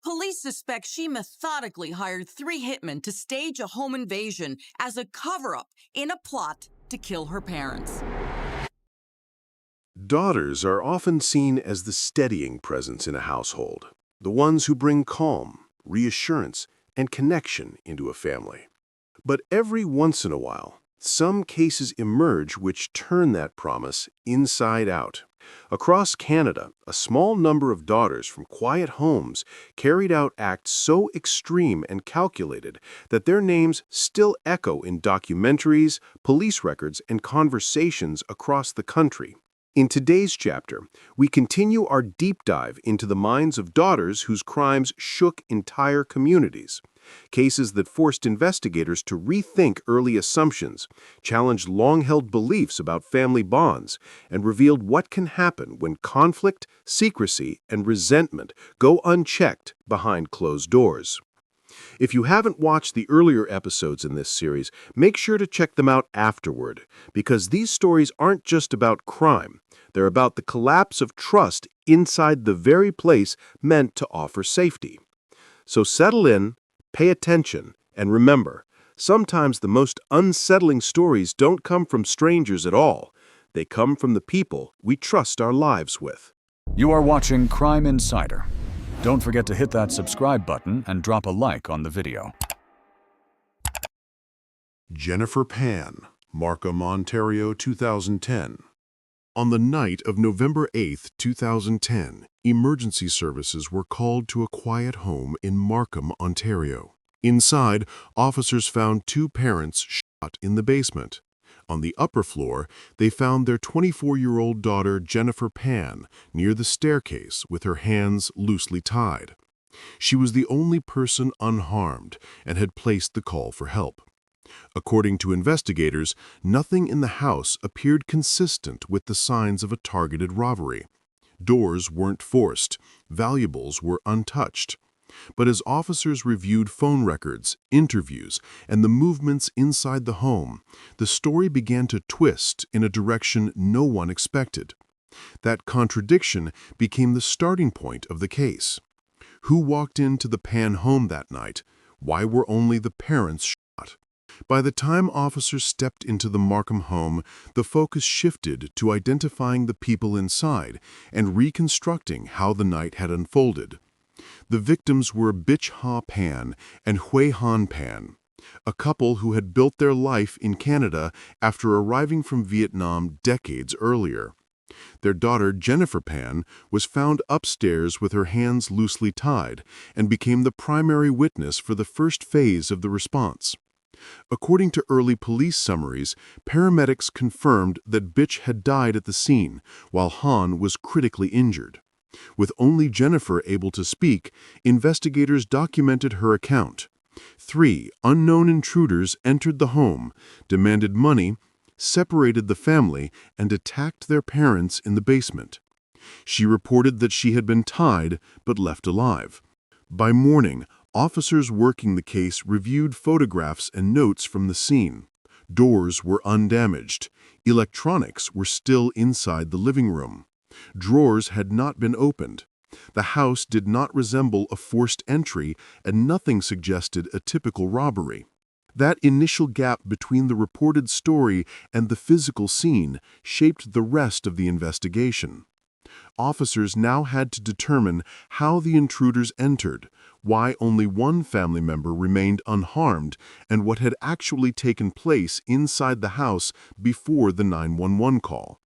Police suspect she methodically hired 3 hitmen to stage a home invasion as a cover-up in a plot to kill her parents. Daughters are often seen as the steadying presence in a household, the ones who bring calm, reassurance, and connection into a family. But every once in a while, some cases emerge which turn that promise inside out. Across Canada, a small number of daughters from quiet homes carried out acts so extreme and calculated that their names still echo in documentaries, police records, and conversations across the country. In today's chapter, we continue our deep dive into the minds of daughters whose crimes shook entire communities. Cases that forced investigators to rethink early assumptions, challenged long-held beliefs about family bonds, and revealed what can happen when conflict, secrecy, and resentment go unchecked behind closed doors. If you haven't watched the earlier episodes in this series, make sure to check them out afterward, because these stories aren't just about crime. They're about the collapse of trust inside the very place meant to offer safety. So settle in, pay attention, and remember, sometimes the most unsettling stories don't come from strangers at all. They come from the people we trust our lives with. You are watching Crime Insider. Don't forget to hit that subscribe button and drop a like on the video. Jennifer Pan, Markham, Ontario, 2010. On the night of November 8, 2010, emergency services were called to a quiet home in Markham, Ontario. Inside, officers found 2 parents shot in the basement. On the upper floor, they found their 24-year-old daughter Jennifer Pan near the staircase with her hands loosely tied. She was the only person unharmed and had placed the call for help. According to investigators, nothing in the house appeared consistent with the signs of a targeted robbery. Doors weren't forced, valuables were untouched. But as officers reviewed phone records, interviews, and the movements inside the home, the story began to twist in a direction no one expected. That contradiction became the starting point of the case. Who walked into the Pan home that night? Why were only the parents shot? By the time officers stepped into the Markham home, the focus shifted to identifying the people inside and reconstructing how the night had unfolded. The victims were Bich Ha Pan and Hui Han Pan, a couple who had built their life in Canada after arriving from Vietnam decades earlier. Their daughter, Jennifer Pan, was found upstairs with her hands loosely tied and became the primary witness for the first phase of the response. According to early police summaries, paramedics confirmed that Bich had died at the scene, while Han was critically injured. With only Jennifer able to speak, investigators documented her account. 3 unknown intruders entered the home, demanded money, separated the family, and attacked their parents in the basement. She reported that she had been tied but left alive. By morning, officers working the case reviewed photographs and notes from the scene. Doors were undamaged. Electronics were still inside the living room. Drawers had not been opened. The house did not resemble a forced entry, and nothing suggested a typical robbery. That initial gap between the reported story and the physical scene shaped the rest of the investigation. Officers now had to determine how the intruders entered, why only one family member remained unharmed, and what had actually taken place inside the house before the 911 call.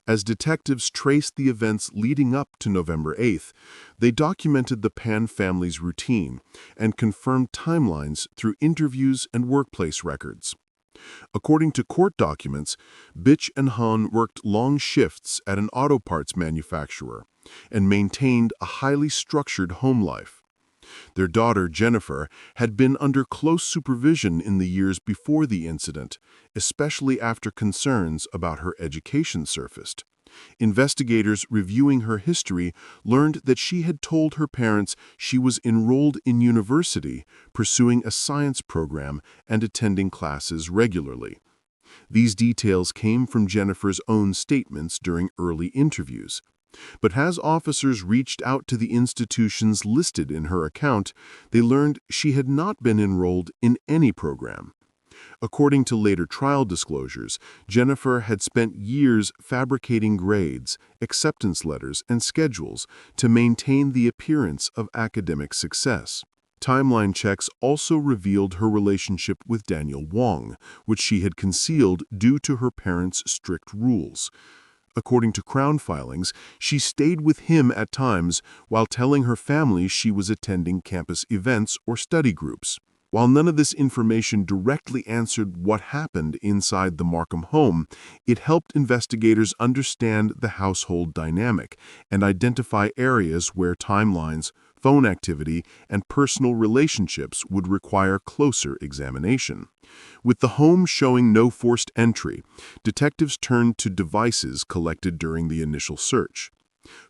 As detectives traced the events leading up to November 8th, they documented the Pan family's routine and confirmed timelines through interviews and workplace records. According to court documents, Bich and Han worked long shifts at an auto parts manufacturer and maintained a highly structured home life. Their daughter, Jennifer, had been under close supervision in the years before the incident, especially after concerns about her education surfaced. Investigators reviewing her history learned that she had told her parents she was enrolled in university, pursuing a science program, and attending classes regularly. These details came from Jennifer's own statements during early interviews. But as officers reached out to the institutions listed in her account, they learned she had not been enrolled in any program. According to later trial disclosures, Jennifer had spent years fabricating grades, acceptance letters, and schedules to maintain the appearance of academic success. Timeline checks also revealed her relationship with Daniel Wong, which she had concealed due to her parents' strict rules. According to Crown filings, she stayed with him at times while telling her family she was attending campus events or study groups. While none of this information directly answered what happened inside the Markham home, it helped investigators understand the household dynamic and identify areas where timelines, phone activity, and personal relationships would require closer examination. With the home showing no forced entry, detectives turned to devices collected during the initial search.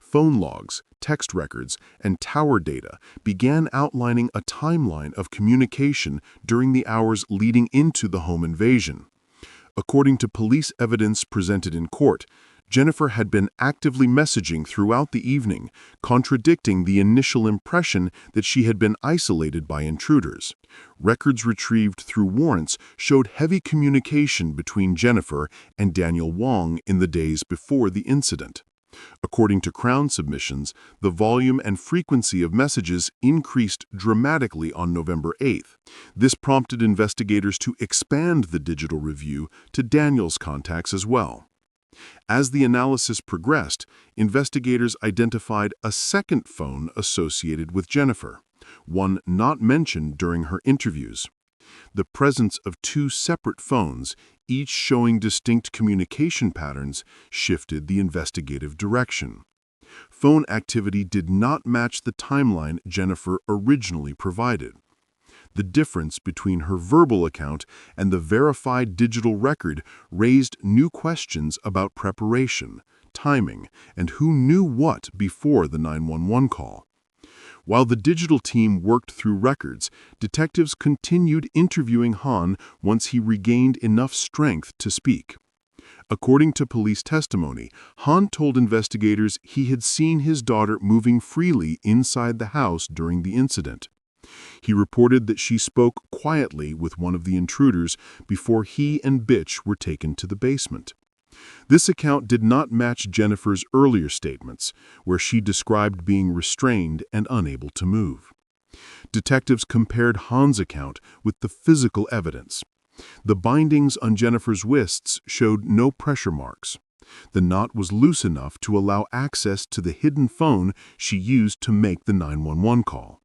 Phone logs, text records, and tower data began outlining a timeline of communication during the hours leading into the home invasion. According to police evidence presented in court, Jennifer had been actively messaging throughout the evening, contradicting the initial impression that she had been isolated by intruders. Records retrieved through warrants showed heavy communication between Jennifer and Daniel Wong in the days before the incident. According to Crown submissions, the volume and frequency of messages increased dramatically on November 8th. This prompted investigators to expand the digital review to Daniel's contacts as well. As the analysis progressed, investigators identified a second phone associated with Jennifer, one not mentioned during her interviews. The presence of two separate phones, each showing distinct communication patterns, shifted the investigative direction. Phone activity did not match the timeline Jennifer originally provided. The difference between her verbal account and the verified digital record raised new questions about preparation, timing, and who knew what before the 911 call. While the digital team worked through records, detectives continued interviewing Han once he regained enough strength to speak. According to police testimony, Han told investigators he had seen his daughter moving freely inside the house during the incident. He reported that she spoke quietly with one of the intruders before he and Bitch were taken to the basement. This account did not match Jennifer's earlier statements, where she described being restrained and unable to move. Detectives compared Han's account with the physical evidence. The bindings on Jennifer's wrists showed no pressure marks. The knot was loose enough to allow access to the hidden phone she used to make the 911 call.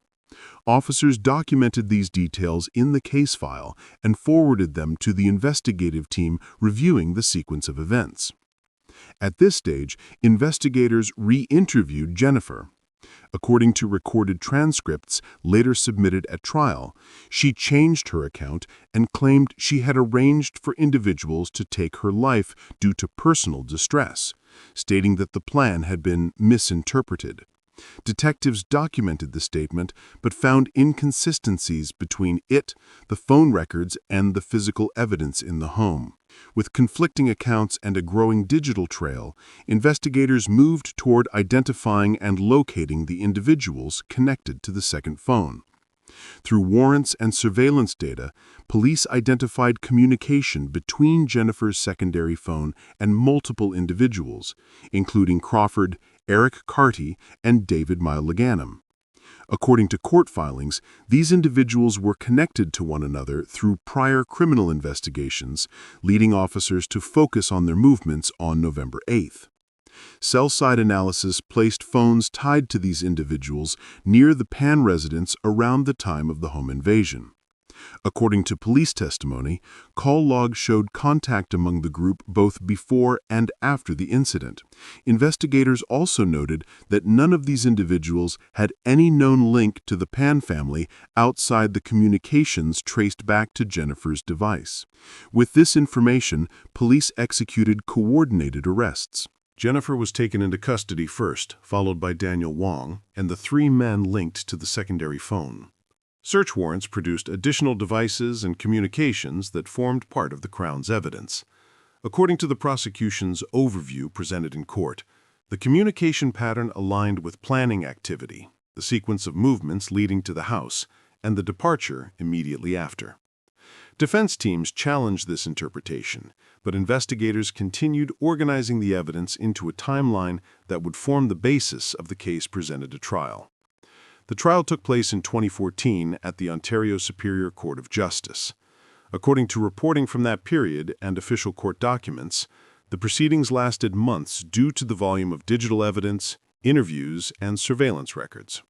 Officers documented these details in the case file and forwarded them to the investigative team reviewing the sequence of events. At this stage, investigators re-interviewed Jennifer. According to recorded transcripts later submitted at trial, she changed her account and claimed she had arranged for individuals to take her life due to personal distress, stating that the plan had been misinterpreted. Detectives documented the statement but found inconsistencies between it, the phone records, and the physical evidence in the home. With conflicting accounts and a growing digital trail, investigators moved toward identifying and locating the individuals connected to the second phone. Through warrants and surveillance data, police identified communication between Jennifer's secondary phone and multiple individuals, including Crawford, Eric Carty, and David Mile-Leganum. According to court filings, these individuals were connected to one another through prior criminal investigations, leading officers to focus on their movements on November 8th. Cell-site analysis placed phones tied to these individuals near the Pan residence around the time of the home invasion. According to police testimony, call logs showed contact among the group both before and after the incident. Investigators also noted that none of these individuals had any known link to the Pan family outside the communications traced back to Jennifer's device. With this information, police executed coordinated arrests. Jennifer was taken into custody first, followed by Daniel Wong, and the three men linked to the secondary phone. Search warrants produced additional devices and communications that formed part of the Crown's evidence. According to the prosecution's overview presented in court, The communication pattern aligned with planning activity, the sequence of movements leading to the house, and the departure immediately after. Defense teams challenged this interpretation, but investigators continued organizing the evidence into a timeline that would form the basis of the case presented at trial. The trial took place in 2014 at the Ontario Superior Court of Justice. According to reporting from that period and official court documents, the proceedings lasted months due to the volume of digital evidence, interviews, and surveillance records.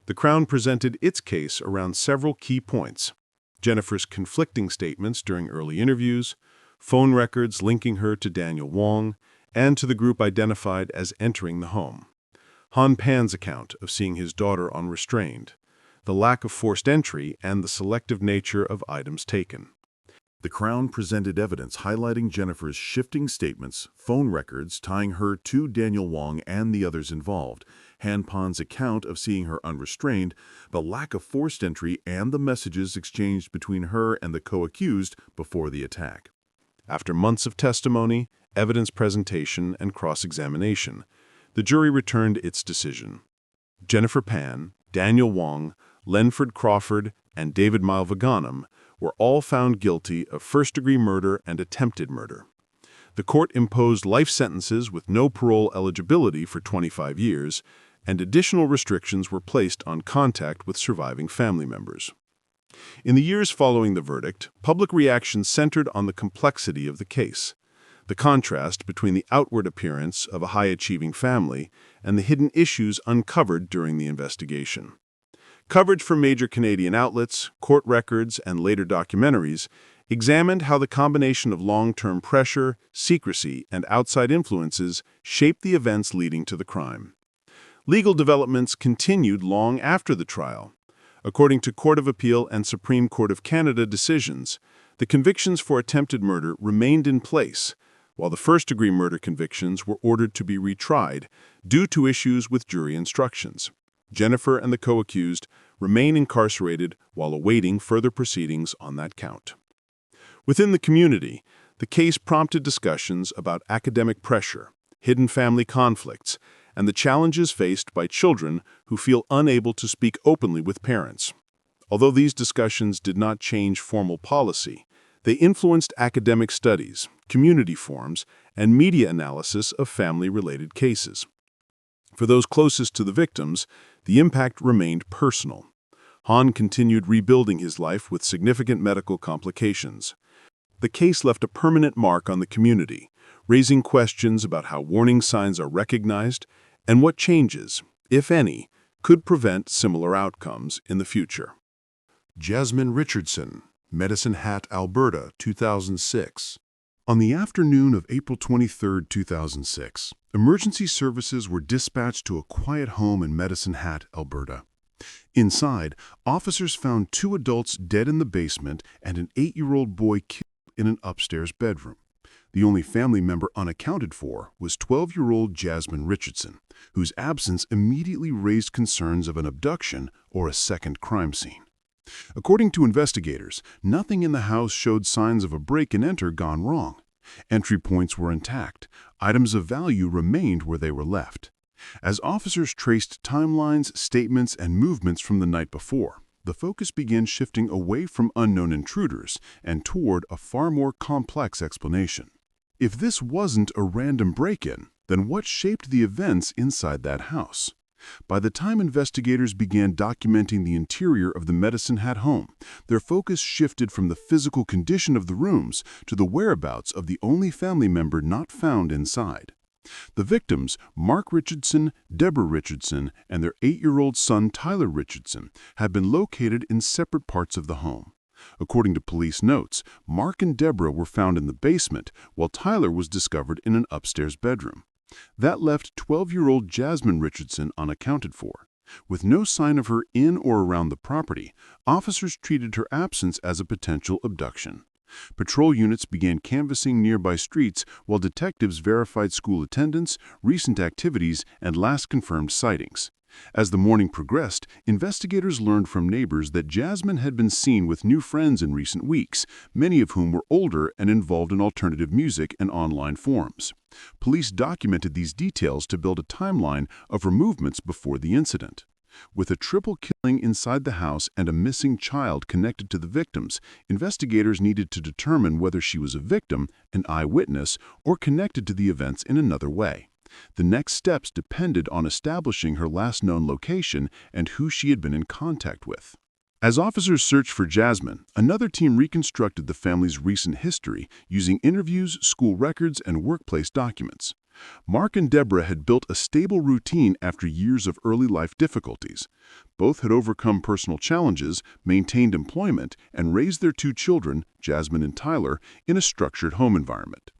The Crown presented its case around several key points: Jennifer's conflicting statements during early interviews, phone records linking her to Daniel Wong, and to the group identified as entering the home, Han Pan's account of seeing his daughter unrestrained, the lack of forced entry, and the selective nature of items taken. The Crown presented evidence highlighting Jennifer's shifting statements, phone records tying her to Daniel Wong and the others involved, Han Pan's account of seeing her unrestrained, the lack of forced entry, and the messages exchanged between her and the co-accused before the attack. After months of testimony, evidence presentation, and cross-examination, the jury returned its decision. Jennifer Pan, Daniel Wong, Lenford Crawford, and David Malvaganam were all found guilty of first-degree murder and attempted murder. The court imposed life sentences with no parole eligibility for 25 years, and additional restrictions were placed on contact with surviving family members. In the years following the verdict, public reaction centered on the complexity of the case, the contrast between the outward appearance of a high-achieving family and the hidden issues uncovered during the investigation. Coverage from major Canadian outlets, court records, and later documentaries examined how the combination of long-term pressure, secrecy, and outside influences shaped the events leading to the crime. Legal developments continued long after the trial. According to Court of Appeal and Supreme Court of Canada decisions, the convictions for attempted murder remained in place, while the first-degree murder convictions were ordered to be retried due to issues with jury instructions. Jennifer and the co-accused remain incarcerated while awaiting further proceedings on that count. Within the community, the case prompted discussions about academic pressure, hidden family conflicts, and the challenges faced by children who feel unable to speak openly with parents. Although these discussions did not change formal policy, they influenced academic studies, community forums, and media analysis of family-related cases. For those closest to the victims, the impact remained personal. Han continued rebuilding his life with significant medical complications. The case left a permanent mark on the community, raising questions about how warning signs are recognized and what changes, if any, could prevent similar outcomes in the future. Jasmine Richardson, Medicine Hat, Alberta, 2006. On the afternoon of April 23, 2006, emergency services were dispatched to a quiet home in Medicine Hat, Alberta. Inside, officers found 2 adults dead in the basement and an 8-year-old boy killed in an upstairs bedroom. The only family member unaccounted for was 12-year-old Jasmine Richardson, whose absence immediately raised concerns of an abduction or a second crime scene. According to investigators, nothing in the house showed signs of a break-and-enter gone wrong. Entry points were intact. Items of value remained where they were left. As officers traced timelines, statements, and movements from the night before, the focus began shifting away from unknown intruders and toward a far more complex explanation. If this wasn't a random break-in, then what shaped the events inside that house? By the time investigators began documenting the interior of the Medicine Hat home, their focus shifted from the physical condition of the rooms to the whereabouts of the only family member not found inside. The victims, Mark Richardson, Deborah Richardson, and their 8-year-old son Tyler Richardson, had been located in separate parts of the home. According to police notes, Mark and Deborah were found in the basement, while Tyler was discovered in an upstairs bedroom. That left 12-year-old Jasmine Richardson unaccounted for. With no sign of her in or around the property, officers treated her absence as a potential abduction. Patrol units began canvassing nearby streets while detectives verified school attendance, recent activities, and last confirmed sightings. As the morning progressed, investigators learned from neighbors that Jasmine had been seen with new friends in recent weeks, many of whom were older and involved in alternative music and online forums. Police documented these details to build a timeline of her movements before the incident. With a triple killing inside the house and a missing child connected to the victims, investigators needed to determine whether she was a victim, an eyewitness, or connected to the events in another way. The next steps depended on establishing her last known location and who she had been in contact with. As officers searched for Jasmine, another team reconstructed the family's recent history using interviews, school records, and workplace documents. Mark and Deborah had built a stable routine after years of early life difficulties. Both had overcome personal challenges, maintained employment, and raised their two children, Jasmine and Tyler, in a structured home environment.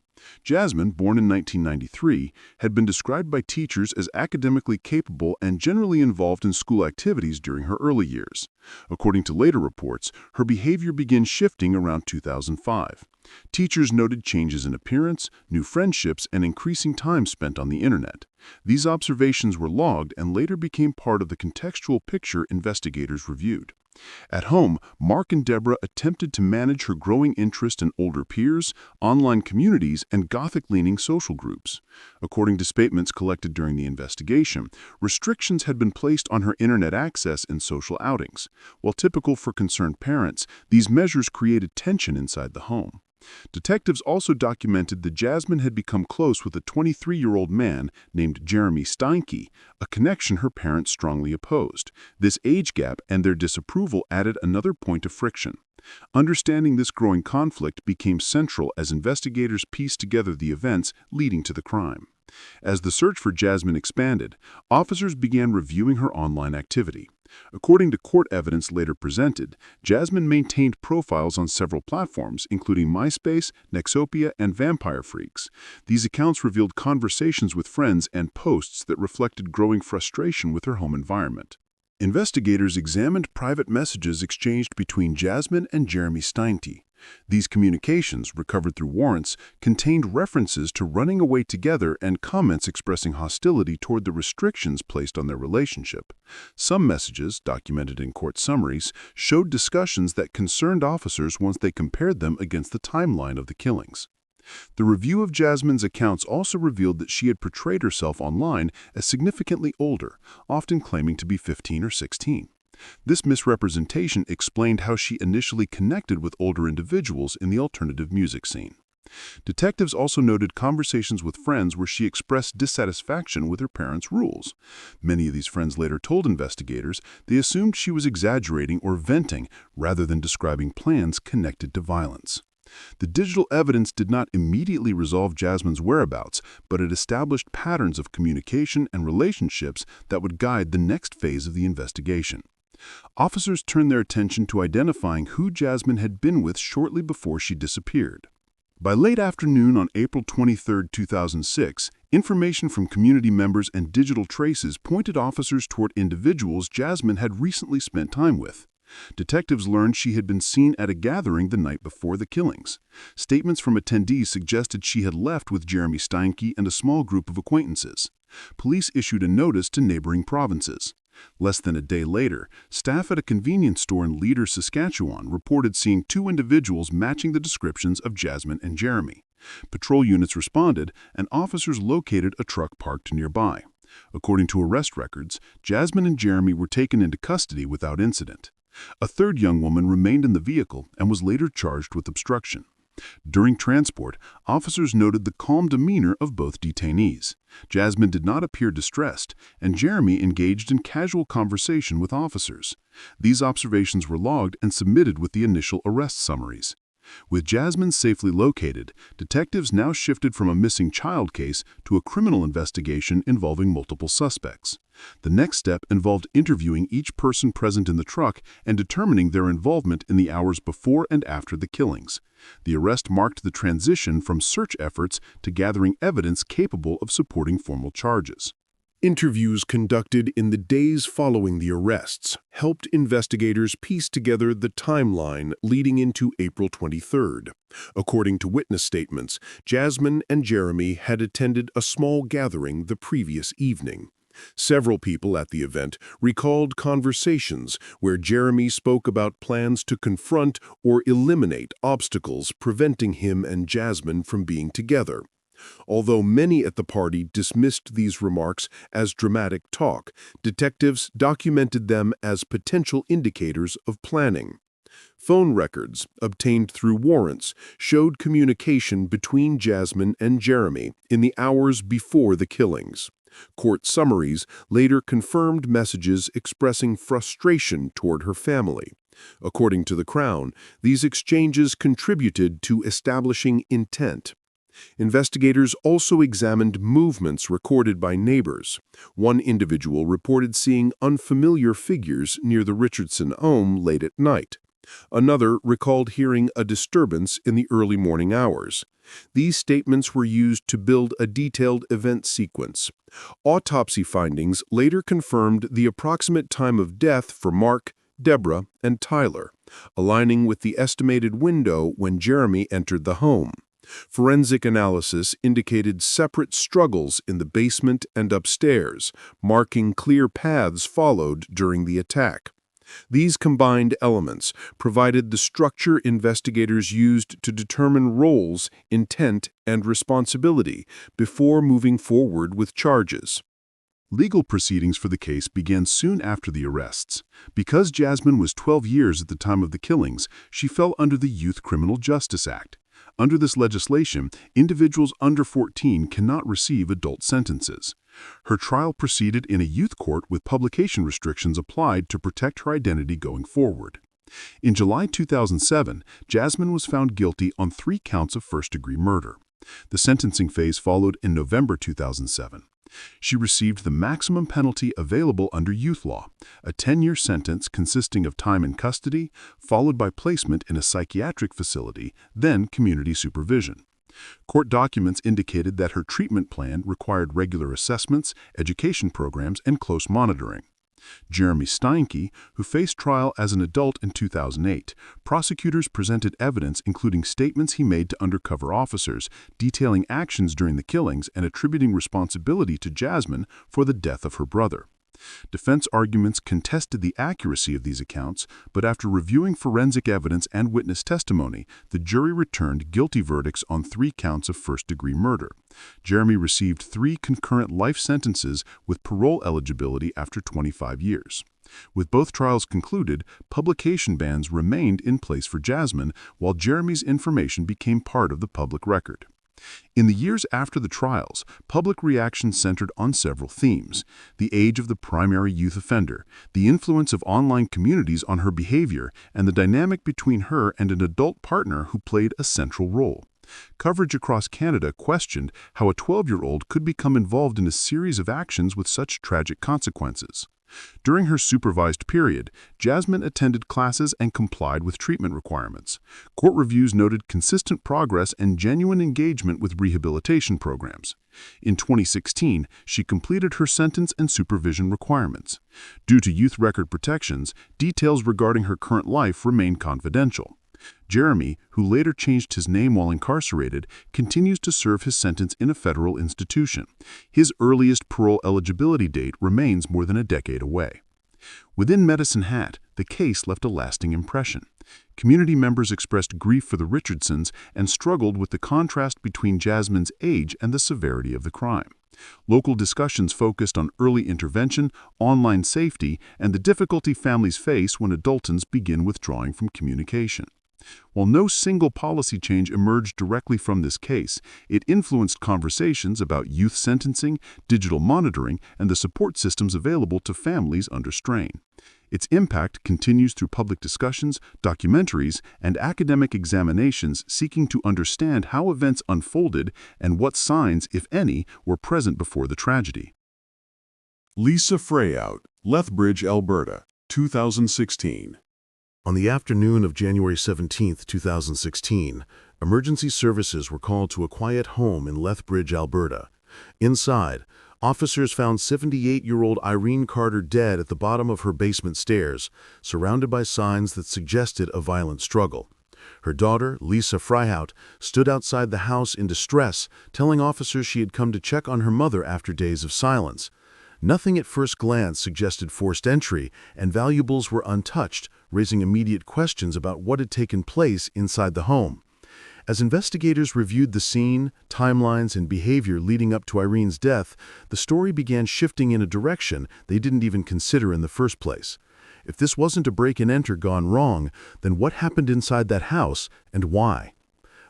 Jasmine, born in 1993, had been described by teachers as academically capable and generally involved in school activities during her early years. According to later reports, her behavior began shifting around 2005. Teachers noted changes in appearance, new friendships, and increasing time spent on the internet. These observations were logged and later became part of the contextual picture investigators reviewed. At home, Mark and Deborah attempted to manage her growing interest in older peers, online communities, and Gothic-leaning social groups. According to statements collected during the investigation, restrictions had been placed on her internet access and social outings. While typical for concerned parents, these measures created tension inside the home. Detectives also documented that Jasmine had become close with a 23-year-old man named Jeremy Steinke, a connection her parents strongly opposed. This age gap and their disapproval added another point of friction. Understanding this growing conflict became central as investigators pieced together the events leading to the crime. As the search for Jasmine expanded, officers began reviewing her online activity. According to court evidence later presented, Jasmine maintained profiles on several platforms, including MySpace, Nexopia, and Vampire Freaks. These accounts revealed conversations with friends and posts that reflected growing frustration with her home environment. Investigators examined private messages exchanged between Jasmine and Jeremy Steinke. These communications, recovered through warrants, contained references to running away together and comments expressing hostility toward the restrictions placed on their relationship. Some messages, documented in court summaries, showed discussions that concerned officers once they compared them against the timeline of the killings. The review of Jasmine's accounts also revealed that she had portrayed herself online as significantly older, often claiming to be 15 or 16. This misrepresentation explained how she initially connected with older individuals in the alternative music scene. Detectives also noted conversations with friends where she expressed dissatisfaction with her parents' rules. Many of these friends later told investigators they assumed she was exaggerating or venting rather than describing plans connected to violence. The digital evidence did not immediately resolve Jasmine's whereabouts, but it established patterns of communication and relationships that would guide the next phase of the investigation. Officers turned their attention to identifying who Jasmine had been with shortly before she disappeared. By late afternoon on April 23, 2006, information from community members and digital traces pointed officers toward individuals Jasmine had recently spent time with. Detectives learned she had been seen at a gathering the night before the killings. Statements from attendees suggested she had left with Jeremy Steinke and a small group of acquaintances. Police issued a notice to neighboring provinces. Less than a day later, staff at a convenience store in Leader, Saskatchewan reported seeing two individuals matching the descriptions of Jasmine and Jeremy. Patrol units responded, and officers located a truck parked nearby. According to arrest records, Jasmine and Jeremy were taken into custody without incident. A third young woman remained in the vehicle and was later charged with obstruction. During transport, officers noted the calm demeanor of both detainees. Jasmine did not appear distressed, and Jeremy engaged in casual conversation with officers. These observations were logged and submitted with the initial arrest summaries. With Jasmine safely located, detectives now shifted from a missing child case to a criminal investigation involving multiple suspects. The next step involved interviewing each person present in the truck and determining their involvement in the hours before and after the killings. The arrest marked the transition from search efforts to gathering evidence capable of supporting formal charges. Interviews conducted in the days following the arrests helped investigators piece together the timeline leading into April 23rd. According to witness statements, Jasmine and Jeremy had attended a small gathering the previous evening. Several people at the event recalled conversations where Jeremy spoke about plans to confront or eliminate obstacles preventing him and Jasmine from being together. Although many at the party dismissed these remarks as dramatic talk, detectives documented them as potential indicators of planning. Phone records, obtained through warrants, showed communication between Jasmine and Jeremy in the hours before the killings. Court summaries later confirmed messages expressing frustration toward her family. According to the Crown, these exchanges contributed to establishing intent. Investigators also examined movements recorded by neighbors. One individual reported seeing unfamiliar figures near the Richardson home late at night. Another recalled hearing a disturbance in the early morning hours. These statements were used to build a detailed event sequence. Autopsy findings later confirmed the approximate time of death for Mark, Deborah, and Tyler, aligning with the estimated window when Jeremy entered the home. Forensic analysis indicated separate struggles in the basement and upstairs, marking clear paths followed during the attack. These combined elements provided the structure investigators used to determine roles, intent, and responsibility before moving forward with charges. Legal proceedings for the case began soon after the arrests. Because Jasmine was 12 years at the time of the killings, she fell under the Youth Criminal Justice Act. Under this legislation, individuals under 14 cannot receive adult sentences. Her trial proceeded in a youth court with publication restrictions applied to protect her identity going forward. In July 2007, Jasmine was found guilty on 3 counts of first-degree murder. The sentencing phase followed in November 2007. She received the maximum penalty available under youth law, a 10-year sentence consisting of time in custody, followed by placement in a psychiatric facility, then community supervision. Court documents indicated that her treatment plan required regular assessments, education programs, and close monitoring. Jeremy Steinke, who faced trial as an adult in 2008, prosecutors presented evidence including statements he made to undercover officers, detailing actions during the killings and attributing responsibility to Jasmine for the death of her brother. Defense arguments contested the accuracy of these accounts, but after reviewing forensic evidence and witness testimony, the jury returned guilty verdicts on 3 counts of first-degree murder. Jeremy received 3 concurrent life sentences with parole eligibility after 25 years. With both trials concluded, publication bans remained in place for Jasmine, while Jeremy's information became part of the public record. In the years after the trials, public reaction centered on several themes: the age of the primary youth offender, the influence of online communities on her behavior, and the dynamic between her and an adult partner who played a central role. Coverage across Canada questioned how a 12-year-old could become involved in a series of actions with such tragic consequences. During her supervised period, Jasmine attended classes and complied with treatment requirements. Court reviews noted consistent progress and genuine engagement with rehabilitation programs. In 2016, she completed her sentence and supervision requirements. Due to youth record protections, details regarding her current life remain confidential. Jeremy, who later changed his name while incarcerated, continues to serve his sentence in a federal institution. His earliest parole eligibility date remains more than a decade away. Within Medicine Hat, the case left a lasting impression. Community members expressed grief for the Richardsons and struggled with the contrast between Jasmine's age and the severity of the crime. Local discussions focused on early intervention, online safety, and the difficulty families face when adults begin withdrawing from communication. While no single policy change emerged directly from this case, it influenced conversations about youth sentencing, digital monitoring, and the support systems available to families under strain. Its impact continues through public discussions, documentaries, and academic examinations seeking to understand how events unfolded and what signs, if any, were present before the tragedy. Lisa Freihaut, Lethbridge, Alberta, 2016. On the afternoon of January 17, 2016, emergency services were called to a quiet home in Lethbridge, Alberta. Inside, officers found 78-year-old Irene Carter dead at the bottom of her basement stairs, surrounded by signs that suggested a violent struggle. Her daughter, Lisa Freihaut, stood outside the house in distress, telling officers she had come to check on her mother after days of silence. Nothing at first glance suggested forced entry, and valuables were untouched, raising immediate questions about what had taken place inside the home. As investigators reviewed the scene, timelines, and behavior leading up to Irene's death, the story began shifting in a direction they didn't even consider in the first place. If this wasn't a break-and-enter gone wrong, then what happened inside that house, and why?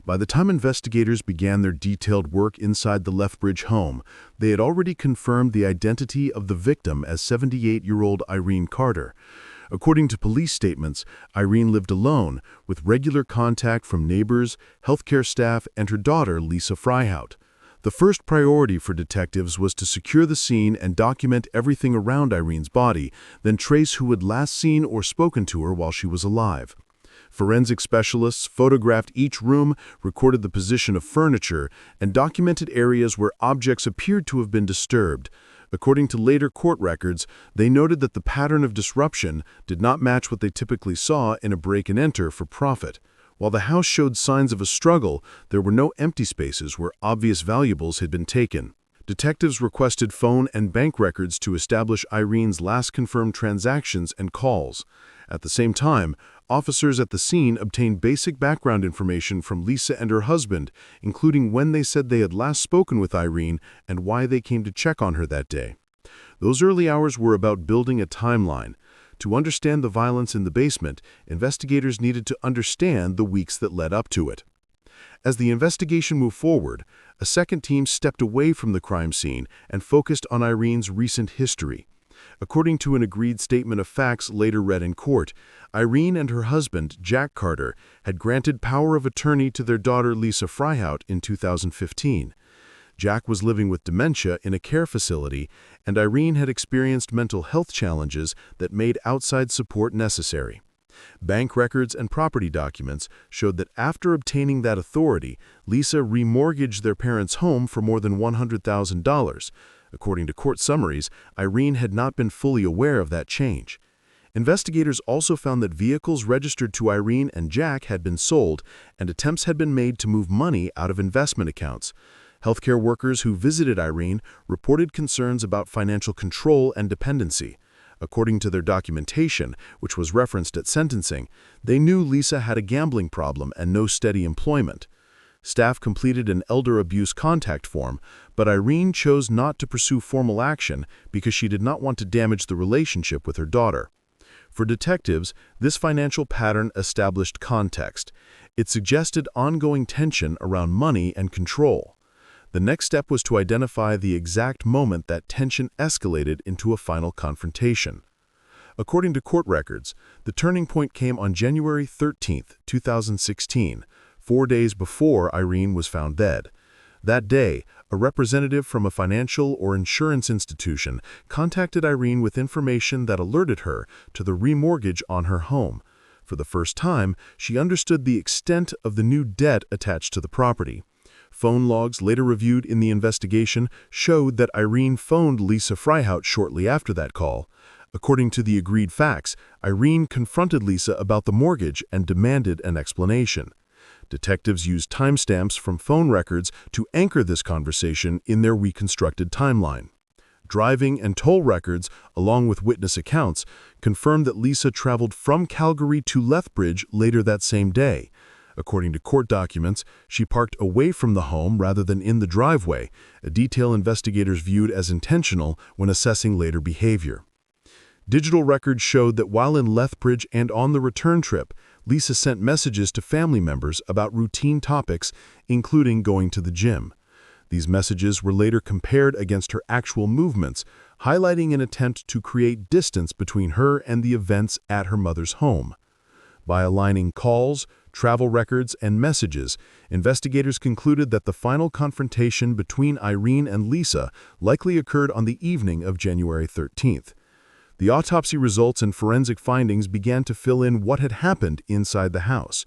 By the time investigators began their detailed work inside the Lethbridge home, they had already confirmed the identity of the victim as 78-year-old Irene Carter. According to police statements, Irene lived alone, with regular contact from neighbors, healthcare staff, and her daughter, Lisa Freihaut. The first priority for detectives was to secure the scene and document everything around Irene's body, then trace who had last seen or spoken to her while she was alive. Forensic specialists photographed each room, recorded the position of furniture, and documented areas where objects appeared to have been disturbed. According to later court records, they noted that the pattern of disruption did not match what they typically saw in a break-and-enter for profit. While the house showed signs of a struggle, there were no empty spaces where obvious valuables had been taken. Detectives requested phone and bank records to establish Irene's last confirmed transactions and calls. At the same time, officers at the scene obtained basic background information from Lisa and her husband, including when they said they had last spoken with Irene and why they came to check on her that day. Those early hours were about building a timeline. To understand the violence in the basement, investigators needed to understand the weeks that led up to it. As the investigation moved forward, a second team stepped away from the crime scene and focused on Irene's recent history. According to an agreed statement of facts later read in court, Irene and her husband, Jack Carter, had granted power of attorney to their daughter Lisa Freihaut in 2015. Jack was living with dementia in a care facility, and Irene had experienced mental health challenges that made outside support necessary. Bank records and property documents showed that after obtaining that authority, Lisa remortgaged their parents' home for more than $100,000. According to court summaries, Irene had not been fully aware of that change. Investigators also found that vehicles registered to Irene and Jack had been sold, and attempts had been made to move money out of investment accounts. Healthcare workers who visited Irene reported concerns about financial control and dependency. According to their documentation, which was referenced at sentencing, they knew Lisa had a gambling problem and no steady employment. Staff completed an elder abuse contact form, but Irene chose not to pursue formal action because she did not want to damage the relationship with her daughter. For detectives, this financial pattern established context. It suggested ongoing tension around money and control. The next step was to identify the exact moment that tension escalated into a final confrontation. According to court records, the turning point came on January 13, 2016, 4 days before Irene was found dead. That day, a representative from a financial or insurance institution contacted Irene with information that alerted her to the remortgage on her home. For the first time, she understood the extent of the new debt attached to the property. Phone logs later reviewed in the investigation showed that Irene phoned Lisa Freihaut shortly after that call. According to the agreed facts, Irene confronted Lisa about the mortgage and demanded an explanation. Detectives used timestamps from phone records to anchor this conversation in their reconstructed timeline. Driving and toll records, along with witness accounts, confirmed that Lisa traveled from Calgary to Lethbridge later that same day. According to court documents, she parked away from the home rather than in the driveway, a detail investigators viewed as intentional when assessing later behavior. Digital records showed that while in Lethbridge and on the return trip, Lisa sent messages to family members about routine topics, including going to the gym. These messages were later compared against her actual movements, highlighting an attempt to create distance between her and the events at her mother's home. By aligning calls, travel records, and messages, investigators concluded that the final confrontation between Irene and Lisa likely occurred on the evening of January 13th. The autopsy results and forensic findings began to fill in what had happened inside the house.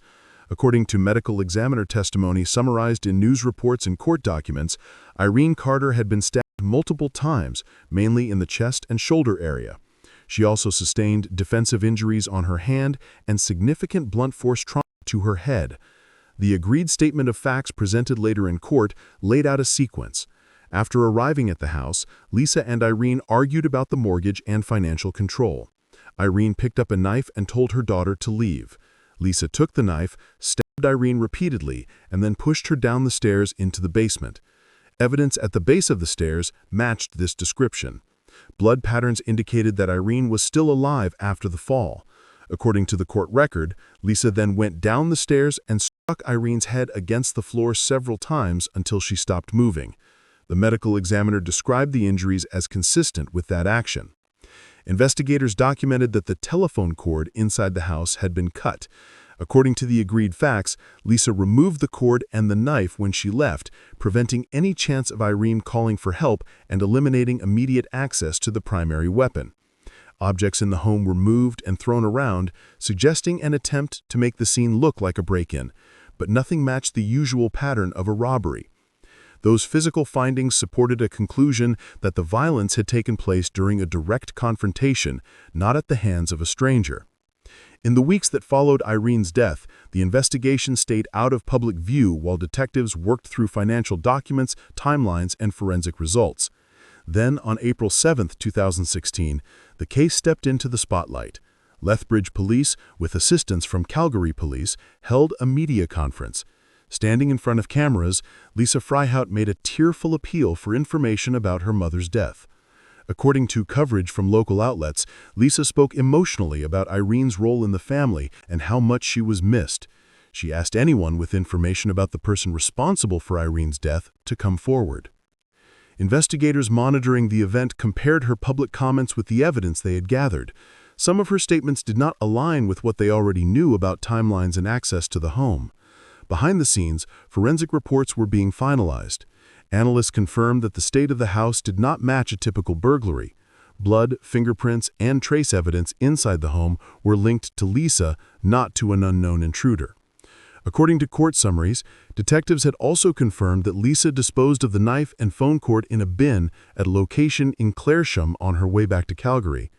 According to medical examiner testimony summarized in news reports and court documents, Irene Carter had been stabbed multiple times, mainly in the chest and shoulder area. She also sustained defensive injuries on her hand and significant blunt force trauma to her head. The agreed statement of facts presented later in court laid out a sequence. After arriving at the house, Lisa and Irene argued about the mortgage and financial control. Irene picked up a knife and told her daughter to leave. Lisa took the knife, stabbed Irene repeatedly, and then pushed her down the stairs into the basement. Evidence at the base of the stairs matched this description. Blood patterns indicated that Irene was still alive after the fall. According to the court record, Lisa then went down the stairs and struck Irene's head against the floor several times until she stopped moving. The medical examiner described the injuries as consistent with that action. Investigators documented that the telephone cord inside the house had been cut. According to the agreed facts, Lisa removed the cord and the knife when she left, preventing any chance of Irene calling for help and eliminating immediate access to the primary weapon. Objects in the home were moved and thrown around, suggesting an attempt to make the scene look like a break-in, but nothing matched the usual pattern of a robbery. Those physical findings supported a conclusion that the violence had taken place during a direct confrontation, not at the hands of a stranger. In the weeks that followed Irene's death, the investigation stayed out of public view while detectives worked through financial documents, timelines, and forensic results. Then, on April 7, 2016, the case stepped into the spotlight. Lethbridge Police, with assistance from Calgary Police, held a media conference. Standing in front of cameras, Lisa Freihaut made a tearful appeal for information about her mother's death. According to coverage from local outlets, Lisa spoke emotionally about Irene's role in the family and how much she was missed. She asked anyone with information about the person responsible for Irene's death to come forward. Investigators monitoring the event compared her public comments with the evidence they had gathered. Some of her statements did not align with what they already knew about timelines and access to the home. Behind the scenes, forensic reports were being finalized. Analysts confirmed that the state of the house did not match a typical burglary. Blood, fingerprints, and trace evidence inside the home were linked to Lisa, not to an unknown intruder. According to court summaries, detectives had also confirmed that Lisa disposed of the knife and phone cord in a bin at a location in Clairsham on her way back to Calgary.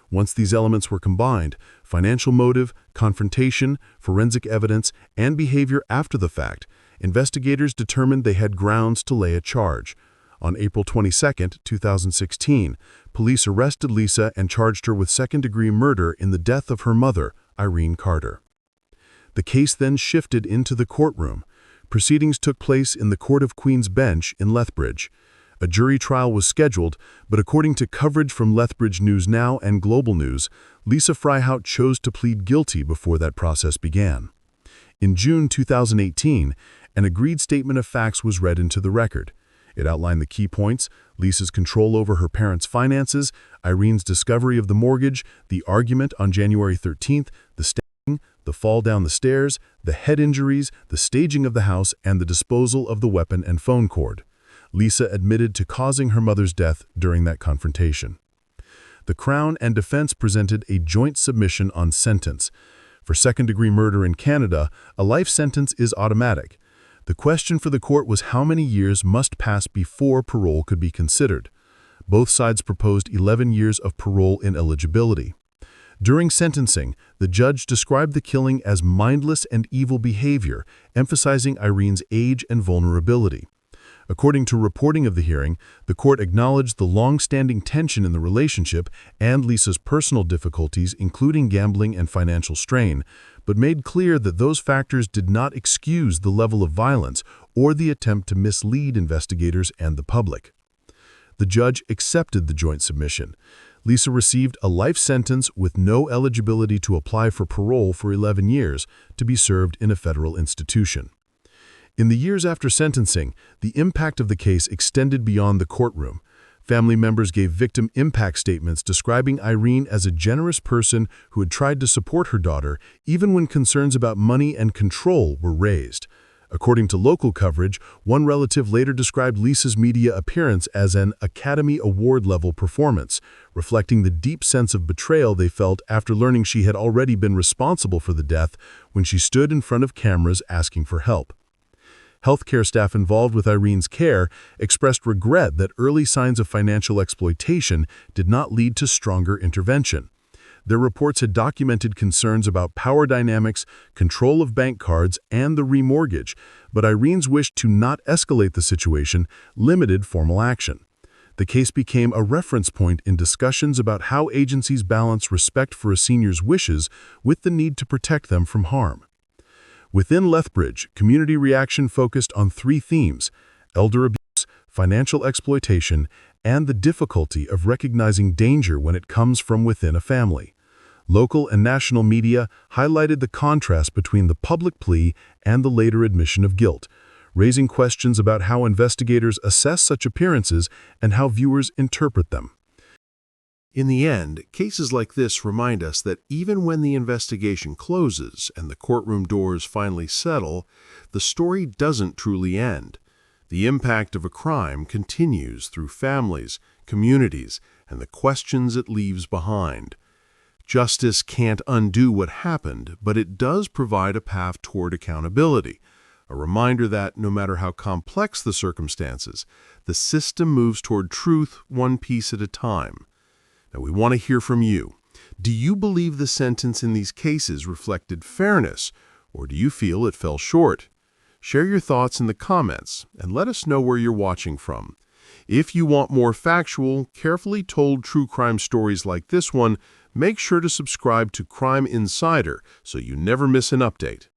Once these elements were combined, financial motive, confrontation, forensic evidence, and behavior after the fact, investigators determined they had grounds to lay a charge. On April 22, 2016, police arrested Lisa and charged her with second-degree murder in the death of her mother, Irene Carter. The case then shifted into the courtroom. Proceedings took place in the Court of Queen's Bench in Lethbridge. A jury trial was scheduled, but according to coverage from Lethbridge News Now and Global News, Lisa Freihaut chose to plead guilty before that process began. In June 2018, an agreed statement of facts was read into the record. It outlined the key points: Lisa's control over her parents' finances, Irene's discovery of the mortgage, the argument on January 13th, the stabbing, the fall down the stairs, the head injuries, the staging of the house, and the disposal of the weapon and phone cord. Lisa admitted to causing her mother's death during that confrontation. The Crown and defense presented a joint submission on sentence. For second-degree murder in Canada, a life sentence is automatic. The question for the court was how many years must pass before parole could be considered. Both sides proposed 11 years of parole ineligibility. During sentencing, the judge described the killing as mindless and evil behavior, emphasizing Irene's age and vulnerability. According to reporting of the hearing, the court acknowledged the long-standing tension in the relationship and Lisa's personal difficulties, including gambling and financial strain, but made clear that those factors did not excuse the level of violence or the attempt to mislead investigators and the public. The judge accepted the joint submission. Lisa received a life sentence with no eligibility to apply for parole for 11 years to be served in a federal institution. In the years after sentencing, the impact of the case extended beyond the courtroom. Family members gave victim impact statements describing Irene as a generous person who had tried to support her daughter even when concerns about money and control were raised. According to local coverage, one relative later described Lisa's media appearance as an Academy Award-level performance, reflecting the deep sense of betrayal they felt after learning she had already been responsible for the death when she stood in front of cameras asking for help. Healthcare staff involved with Irene's care expressed regret that early signs of financial exploitation did not lead to stronger intervention. Their reports had documented concerns about power dynamics, control of bank cards, and the remortgage, but Irene's wish to not escalate the situation limited formal action. The case became a reference point in discussions about how agencies balance respect for a senior's wishes with the need to protect them from harm. Within Lethbridge, community reaction focused on three themes: elder abuse, financial exploitation, and the difficulty of recognizing danger when it comes from within a family. Local and national media highlighted the contrast between the public plea and the later admission of guilt, raising questions about how investigators assess such appearances and how viewers interpret them. In the end, cases like this remind us that even when the investigation closes and the courtroom doors finally settle, the story doesn't truly end. The impact of a crime continues through families, communities, and the questions it leaves behind. Justice can't undo what happened, but it does provide a path toward accountability, a reminder that no matter how complex the circumstances, the system moves toward truth one piece at a time. Now, we want to hear from you. Do you believe the sentence in these cases reflected fairness, or do you feel it fell short? Share your thoughts in the comments and let us know where you're watching from. If you want more factual, carefully told true crime stories like this one, make sure to subscribe to Crime Insider so you never miss an update.